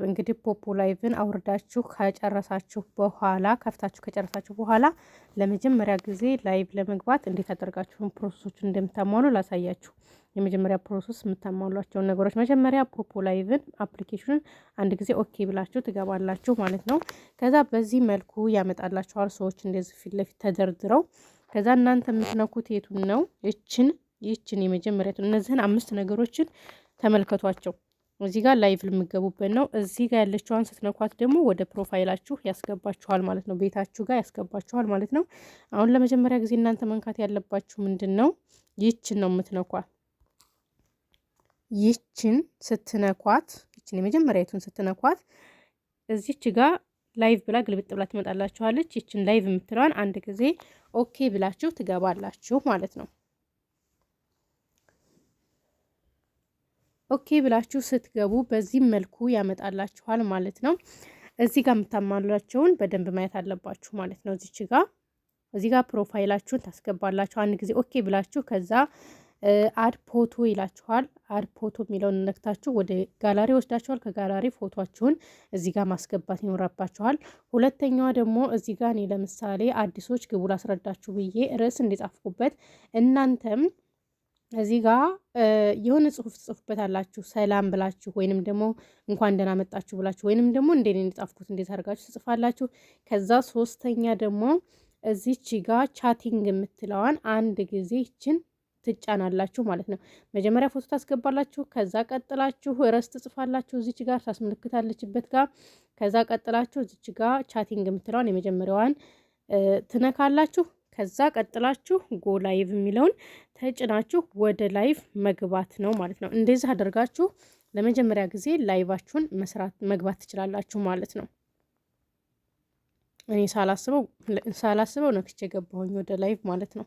እንግዲህ ፖፖ ላይቭን አውርዳችሁ ከጨረሳችሁ በኋላ ከፍታችሁ ከጨረሳችሁ በኋላ ለመጀመሪያ ጊዜ ላይቭ ለመግባት እንዴት አደርጋችሁን ፕሮሰሶችን እንደምታሟሉ ላሳያችሁ። የመጀመሪያ ፕሮሰስ የምታሟሏቸውን ነገሮች መጀመሪያ ፖፖ ላይቭን አፕሊኬሽኑን አንድ ጊዜ ኦኬ ብላችሁ ትገባላችሁ ማለት ነው። ከዛ በዚህ መልኩ ያመጣላችኋል ሰዎች እንደዚህ ፊት ለፊት ተደርድረው። ከዛ እናንተ የምትነኩት የቱን ነው? ይችን የመጀመሪያ እነዚህን 5 ነገሮችን ተመልከቷቸው። እዚህ ጋር ላይቭ የምትገቡበት ነው። እዚህ ጋር ያለችዋን ስትነኳት ደግሞ ወደ ፕሮፋይላችሁ ያስገባችኋል ማለት ነው። ቤታችሁ ጋር ያስገባችኋል ማለት ነው። አሁን ለመጀመሪያ ጊዜ እናንተ መንካት ያለባችሁ ምንድን ነው? ይችን ነው የምትነኳት። ይችን ስትነኳት ይችን የመጀመሪያዊቱን ስትነኳት እዚች ጋር ላይቭ ብላ ግልብጥ ብላ ትመጣላችኋለች። ይችን ላይቭ የምትለዋን አንድ ጊዜ ኦኬ ብላችሁ ትገባላችሁ ማለት ነው። ኦኬ ብላችሁ ስትገቡ በዚህ መልኩ ያመጣላችኋል ማለት ነው። እዚህ ጋር የምታሟሏቸውን በደንብ ማየት አለባችሁ ማለት ነው። እዚህ ጋር ፕሮፋይላችሁን ታስገባላችሁ። አንድ ጊዜ ኦኬ ብላችሁ ከዛ አድ ፎቶ ይላችኋል። አድ ፎቶ የሚለውን ነክታችሁ ወደ ጋላሪ ወስዳችኋል። ከጋላሪ ፎቶአችሁን እዚህ ጋር ማስገባት ይኖርባችኋል። ሁለተኛዋ ደግሞ እዚህ ጋር እኔ ለምሳሌ አዲሶች ግቡ ላስረዳችሁ ብዬ ርዕስ እንዲጻፍኩበት እናንተም እዚህ ጋር የሆነ ጽሁፍ ትጽፉበት አላችሁ። ሰላም ብላችሁ ወይንም ደግሞ እንኳን ደህና መጣችሁ ብላችሁ ወይንም ደግሞ እንዴት እንጻፍኩት እንዴት አድርጋችሁ ትጽፋላችሁ። ከዛ ሶስተኛ ደግሞ እዚች ጋር ቻቲንግ የምትለዋን አንድ ጊዜ ይችን ትጫናላችሁ ማለት ነው። መጀመሪያ ፎቶ ታስገባላችሁ። ከዛ ቀጥላችሁ ርዕስ ትጽፋላችሁ እዚች ጋር ታስመልክታለችበት ጋር። ከዛ ቀጥላችሁ እዚች ጋር ቻቲንግ የምትለዋን የመጀመሪያዋን ትነካላችሁ። ከዛ ቀጥላችሁ ጎ ላይቭ የሚለውን ተጭናችሁ ወደ ላይቭ መግባት ነው ማለት ነው። እንደዚህ አድርጋችሁ ለመጀመሪያ ጊዜ ላይቫችሁን መግባት ትችላላችሁ ማለት ነው። እኔ ሳላስበው ነክቼ ገባሁኝ ወደ ላይቭ ማለት ነው።